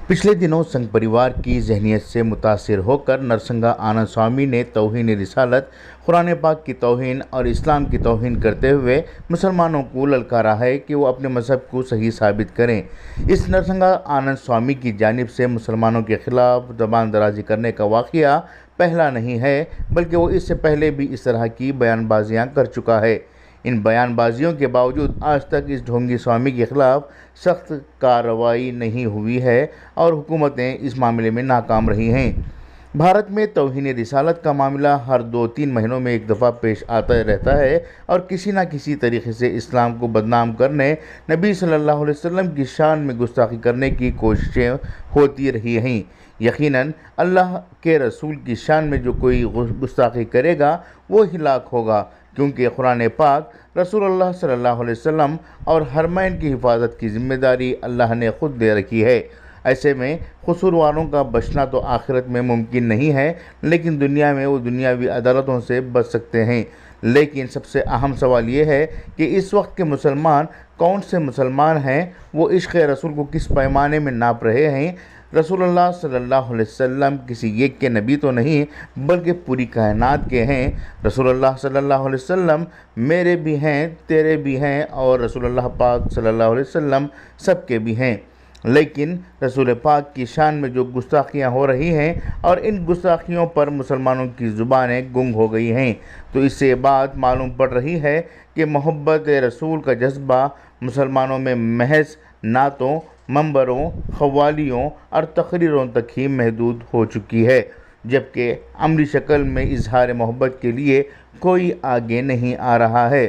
पिछले दिनों संघ परिवार की जहनीत से मुतासिर होकर नरसंगा आनंद स्वामी ने तौहीन रिसालत, कुरान पाक की तौहीन और इस्लाम की तौहीन करते हुए मुसलमानों को ललकारा है कि वो अपने मज़हब को सही साबित करें। इस नरसंगा आनंद स्वामी की जानिब से मुसलमानों के ख़िलाफ़ ज़बान दराजी करने का वाक़या पहला नहीं है, बल्कि वो इससे पहले भी इस तरह की बयानबाजियाँ कर चुका है। इन बयानबाजियों के बावजूद आज तक इस ढोंगी स्वामी के ख़िलाफ़ सख्त कार्रवाई नहीं हुई है और हुकूमतें इस मामले में नाकाम रही हैं। भारत में तौहीन रिसालत का मामला हर 2-3 महीनों में एक दफ़ा पेश आता रहता है और किसी न किसी तरीके से इस्लाम को बदनाम करने, नबी सल्लल्लाहु अलैहि वसल्लम की शान में गुस्ताखी करने की कोशिशें होती रही हैं। यकीनन अल्लाह के रसूल की शान में जो कोई गुस्ताखी करेगा वो हिलाक होगा, क्योंकि कुरान पाक रसूलुल्लाह सल्लल्लाहु अलैहि वसल्लम और हरमैन की हिफाजत की ज़िम्मेदारी अल्लाह ने ख़ुद दे रखी है। ऐसे में कसूरवारों का बचना तो आखिरत में मुमकिन नहीं है, लेकिन दुनिया में वो दुनियावी अदालतों से बच सकते हैं। लेकिन सबसे अहम सवाल ये है कि इस वक्त के मुसलमान कौन से मुसलमान हैं, वो इश्क़ रसूल को किस पैमाने में नाप रहे हैं। रसूलुल्लाह सल्लल्लाहु अलैहि वसल्लम किसी एक के नबी तो नहीं, बल्कि पूरी कायनात के हैं। रसूलुल्लाह सल्लल्लाहु अलैहि वसल्लम मेरे भी हैं, तेरे भी हैं और रसूलुल्लाह पाक सल्लल्लाहु अलैहि वसल्लम सबके भी हैं। लेकिन रसूल पाक की शान में जो गुस्ताखियाँ हो रही हैं और इन गुस्ताखियों पर मुसलमानों की ज़ुबानें गुंग हो गई हैं, तो इससे ये बात मालूम पड़ रही है कि मोहब्बत रसूल का जज्बा मुसलमानों में महज नातों, मंबरों, ख़व्वालियों और तकरीरों तक ही महदूद हो चुकी है, जबकि अमली शक्ल में इजहार मोहब्बत के लिए कोई आगे नहीं आ रहा है।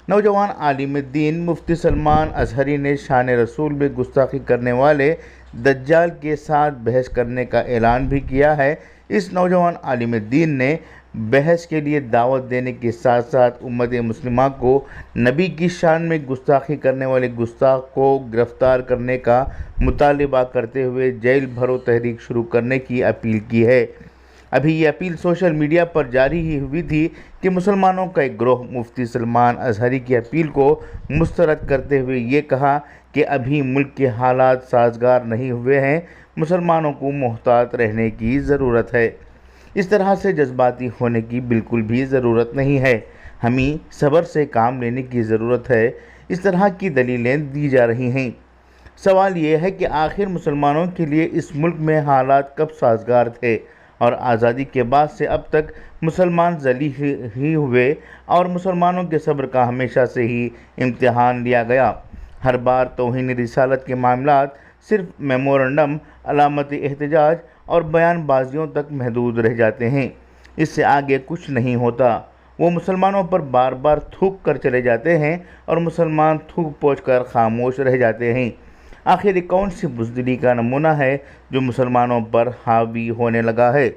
नौजवान आलिम दीन मुफ्ती सलमान अज़हरी ने शान रसूल में गुस्ताखी करने वाले दज्जाल के साथ बहस करने का ऐलान भी किया है। इस नौजवान आलिम दीन ने बहस के लिए दावत देने के साथ साथ उम्मत मुस्लिमा को नबी की शान में गुस्ताखी करने वाले गुस्ताख को गिरफ़्तार करने का मुतालिबा करते हुए जेल भरो तहरीक शुरू करने की अपील की है। अभी ये अपील सोशल मीडिया पर जारी ही हुई थी कि मुसलमानों का एक ग्रोह मुफ्ती सलमान अज़हरी की अपील को मुस्तरद करते हुए ये कहा कि अभी मुल्क के हालात साजगार नहीं हुए हैं, मुसलमानों को मोहतात रहने की ज़रूरत है। इस तरह से जज्बाती होने की बिल्कुल भी ज़रूरत नहीं है, हमें सब्र से काम लेने की ज़रूरत है। इस तरह की दलीलें दी जा रही हैं। सवाल ये है कि आखिर मुसलमानों के लिए इस मुल्क में हालात कब साजगार थे और आज़ादी के बाद से अब तक मुसलमान जलील ही हुए और मुसलमानों के सब्र का हमेशा से ही इम्तिहान लिया गया। हर बार तौहीन रिसालत के मामलात सिर्फ मेमोरेंडम, अलामत एहतजाज और बयानबाजियों तक महदूद रह जाते हैं, इससे आगे कुछ नहीं होता। वो मुसलमानों पर बार बार थूक कर चले जाते हैं और मुसलमान थूक पोंछ कर खामोश रह जाते हैं। आखिर ये कौन सी बुज़दिली का नमूना है जो मुसलमानों पर हावी होने लगा है।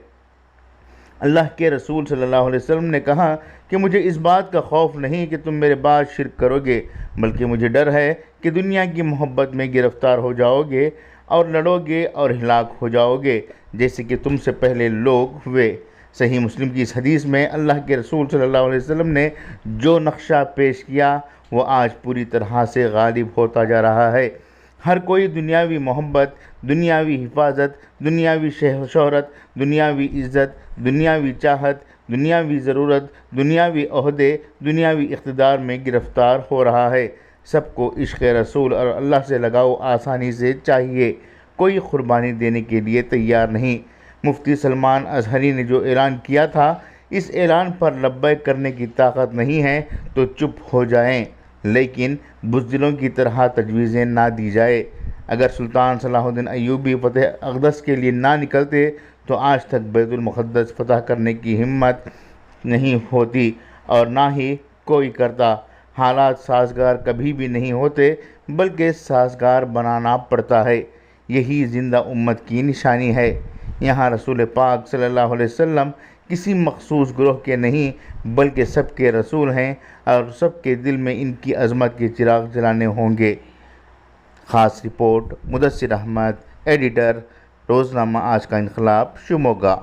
अल्लाह के रसूल सल्लल्लाहु अलैहि वसल्लम ने कहा कि मुझे इस बात का खौफ नहीं कि तुम मेरे बाद शिर्क करोगे, बल्कि मुझे डर है कि दुनिया की मोहब्बत में गिरफ़्तार हो जाओगे और लड़ोगे और हिलाक हो जाओगे, जैसे कि तुमसे पहले लोग हुए। सही मुस्लिम की इस हदीस में अल्लाह के रसूल सल्लल्लाहु अलैहि वसल्लम ने जो नक्शा पेश किया वो आज पूरी तरह से गालिब होता जा रहा है। हर कोई दुनियावी मोहब्बत, दुनियावी हिफाजत, दुनियावी शोहरत, दुनियावी इज़्ज़त, दुनियावी चाहत, दुनियावी ज़रूरत, दुनियावी ओहदे, दुनियावी इक़्तिदार में गिरफ़्तार हो रहा है। सबको इश्क़ रसूल और अल्लाह से लगाव आसानी से चाहिए, कोई क़ुरबानी देने के लिए तैयार नहीं। मुफ्ती सलमान अज़हरी ने जो ऐलान किया था, इस ऐलान पर लब्बैक करने की ताकत नहीं है तो चुप हो जाएं, लेकिन बुज़दिलों की तरह तजवीज़ें ना दी जाए। अगर सुल्तान सलाहुद्दीन अय्यूबी फ़तेह अक़दस के लिए ना निकलते तो आज तक बैतुल मुक़द्दस फ़तह करने की हिम्मत नहीं होती और ना ही कोई करता। हालात साजगार कभी भी नहीं होते, बल्कि साजगार बनाना पड़ता है। यही ज़िंदा उम्मत की निशानी है। यहाँ रसूल पाक सल्लल्लाहु अलैहि वसल्लम किसी मखसूस ग्रोह के नहीं, बल्कि सबके रसूल हैं और सबके दिल में इनकी अज़मत के चिराग जलाने होंगे। ख़ास रिपोर्ट मुदस्सिर अहमद, एडिटर, रोज़नामा आज का इनक़लाब, शिमोगा।